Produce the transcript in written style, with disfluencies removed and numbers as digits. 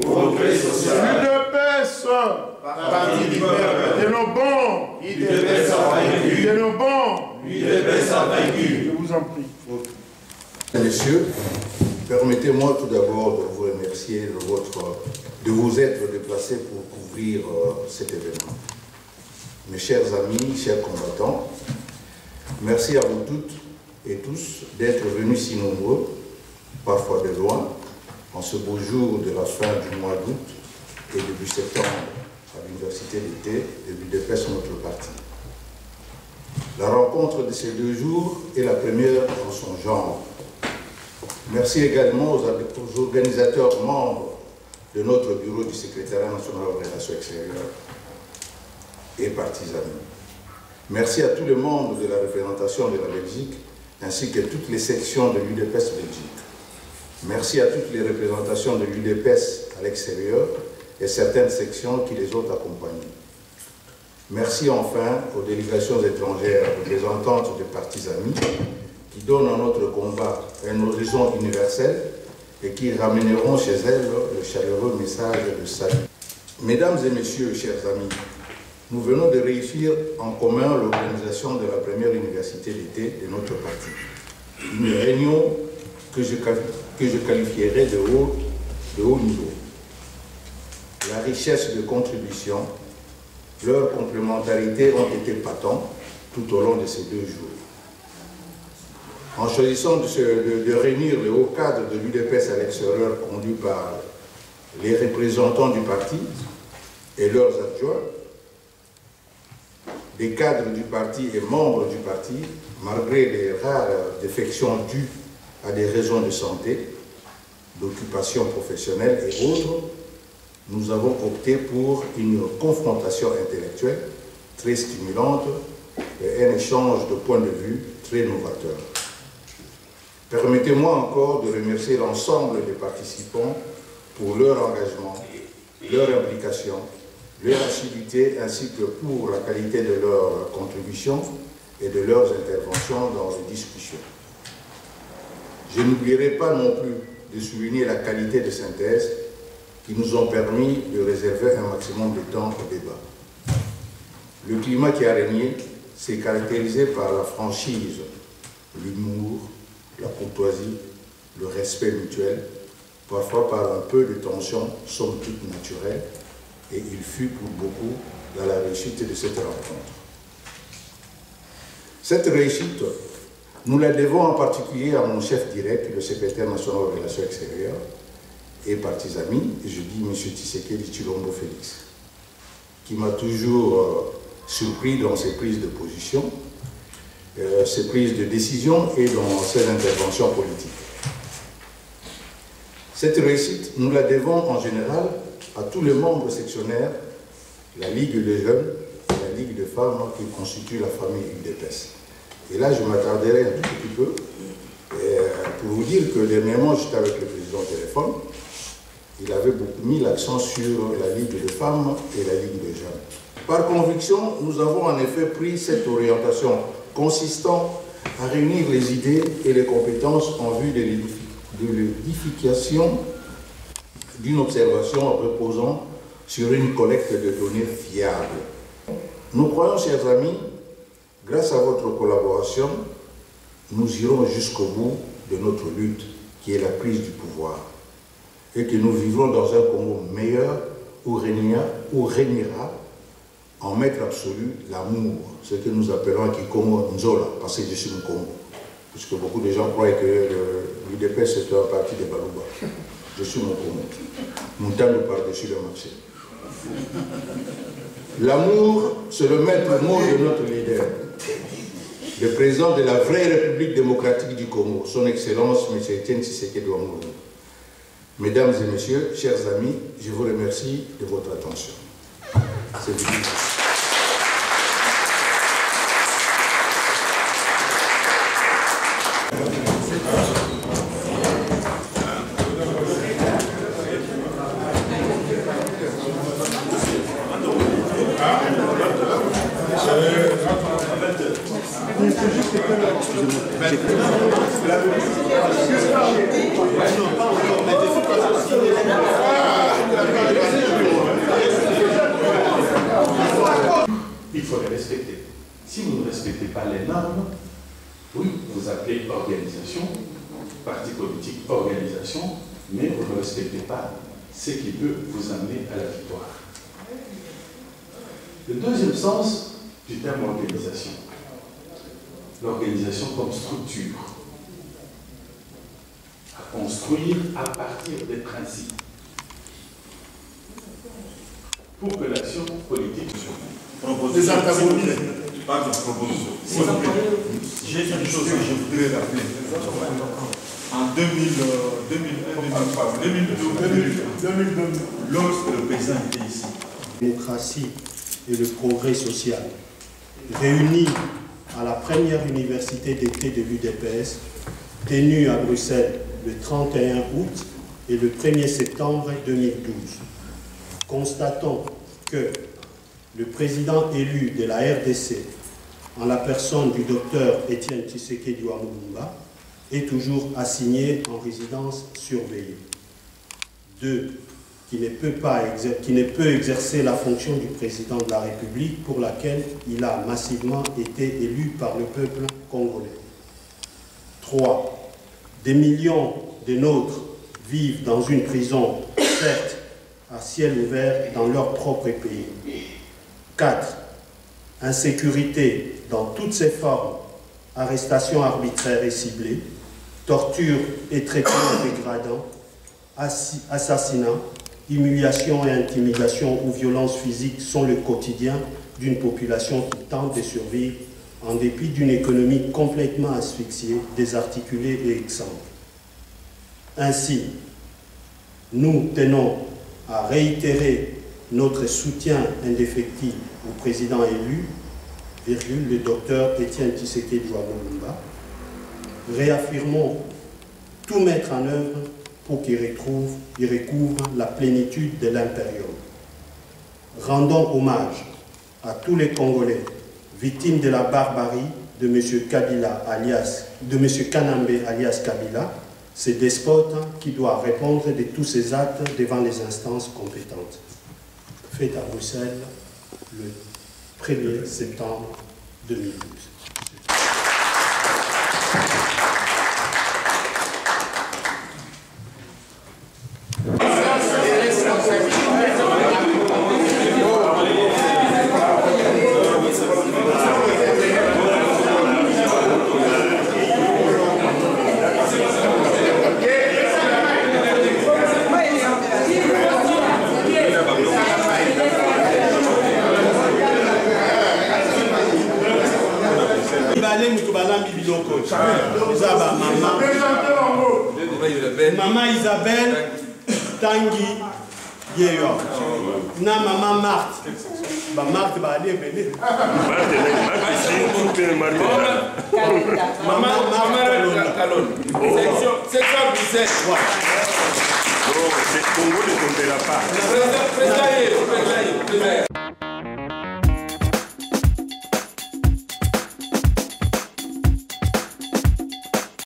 Progrès social. UDPS, Parti du peuple. de nos bons, UDPS a vaincu. de nos bons. UDPS a vaincu. Je vous en prie. Messieurs, permettez-moi tout d'abord de vous remercier de vous être déplacés pour couvrir cet événement. Mes chers amis, chers combattants, merci à vous toutes et tous d'être venus si nombreux, parfois de loin, en ce beau jour de la fin du mois d'août et début septembre à l'Université d'été de l'UDPS, notre parti. La rencontre de ces 2 jours est la première en son genre. Merci également aux organisateurs membres de notre bureau du secrétariat national aux relations extérieures et partisans. Merci à tous les membres de la représentation de la Belgique ainsi que toutes les sections de l'UDPS Belgique. Merci à toutes les représentations de l'UDPS à l'extérieur et certaines sections qui les ont accompagnées. Merci enfin aux délégations étrangères représentantes des partis amis qui donnent à notre combat un horizon universel et qui ramèneront chez elles le chaleureux message de salut. Mesdames et messieurs, chers amis, nous venons de réussir en commun l'organisation de la première université d'été de notre parti. Une réunion que je qualifierais de haut niveau. La richesse de contributions, leurs complémentarités ont été patentes tout au long de ces 2 jours. En choisissant de réunir le haut cadre de l'UDPS à l'extérieur conduit par les représentants du parti et leurs adjoints, des cadres du parti et membres du parti, malgré les rares défections dues à des raisons de santé, d'occupation professionnelle et autres, nous avons opté pour une confrontation intellectuelle très stimulante et un échange de points de vue très novateur. Permettez-moi encore de remercier l'ensemble des participants pour leur engagement, leur implication, leur assiduité ainsi que pour la qualité de leurs contributions et de leurs interventions dans les discussions. Je n'oublierai pas non plus de souligner la qualité de synthèse qui nous ont permis de réserver un maximum de temps au débat. Le climat qui a régné s'est caractérisé par la franchise, l'humour, la courtoisie, le respect mutuel, parfois par un peu de tension, somme toute naturelle, et il fut pour beaucoup dans la réussite de cette rencontre. Cette réussite, nous la devons en particulier à mon chef direct, le secrétaire national aux relations extérieures et partis amis, et je dis M. Tshisekedi Tshilombo Félix, qui m'a toujours surpris dans ses prises de position, ses prises de décision et dans ses interventions politiques. Cette réussite, nous la devons en général à tous les membres sectionnaires, la Ligue des jeunes et la Ligue des femmes qui constituent la famille UDPS. Et là, je m'attarderai un tout petit peu pour vous dire que dernièrement, j'étais avec le président au téléphone. Il avait beaucoup mis l'accent sur la Ligue des femmes et la Ligue des jeunes. Par conviction, nous avons en effet pris cette orientation consistant à réunir les idées et les compétences en vue de l'édification d'une observation reposant sur une collecte de données fiables. Nous croyons, chers amis, grâce à votre collaboration, nous irons jusqu'au bout de notre lutte, qui est la prise du pouvoir, et que nous vivrons dans un Congo meilleur où régnera en maître absolu l'amour, ce que nous appelons qui Congo Nzola, parce que je suis un Congo. Puisque beaucoup de gens croient que l'UDPS est un parti de Balouba. Je suis mon Congo. Nous tendons par-dessus le marché. L'amour, c'est le maître mot de notre leader, le président de la vraie République démocratique du Congo, son Excellence, M. Etienne Tshisekedi Tshilombo. Mesdames et messieurs, chers amis, je vous remercie de votre attention. C'est fini. C'est juste Il faut les respecter. Si vous ne respectez pas les normes, oui, vous appelez organisation, parti politique, organisation, mais vous ne respectez pas ce qui peut vous amener à la victoire. Le deuxième sens du terme organisation, l'organisation comme structure, à construire à partir des principes, pour que l'action politique soit Des antagonismes. Pas de proposition. J'ai une chose que je voudrais rappeler. En 2012, lorsque le président était ici, La démocratie et le progrès social, réunis à la première université d'été de l'UDPS, tenue à Bruxelles le 31 août et le 1er septembre 2012. Constatons que le président élu de la RDC, en la personne du docteur Étienne Tshisekedi Lumumba, est toujours assigné en résidence surveillée. 2. Qui ne peut exercer la fonction du président de la République pour laquelle il a massivement été élu par le peuple congolais. 3. Des millions de nôtres vivent dans une prison, certes, à ciel ouvert dans leur propre pays. 4. Insécurité dans toutes ses formes, arrestations arbitraires et ciblées, torture et traitements dégradants, assassinats, humiliation et intimidation ou violence physique sont le quotidien d'une population qui tente de survivre en dépit d'une économie complètement asphyxiée, désarticulée et exsangue. Ainsi, nous tenons à réitérer notre soutien indéfectible au président élu, le docteur Étienne Tshisekedi Lumumba. Réaffirmons tout mettre en œuvre pour qu'il recouvre la plénitude de l'impérium. Rendons hommage à tous les Congolais victimes de la barbarie de M. Kanambe alias Kabila, ce despote qui doit répondre de tous ses actes devant les instances compétentes. Fait à Bruxelles le 1er septembre 2012. Maman Isabelle Tanguy Yeyo. Na maman Marthe. Marthe va aller venir. Maman Marthe Kalon. Section Bruxelles. C'est Congo ne tombera pas.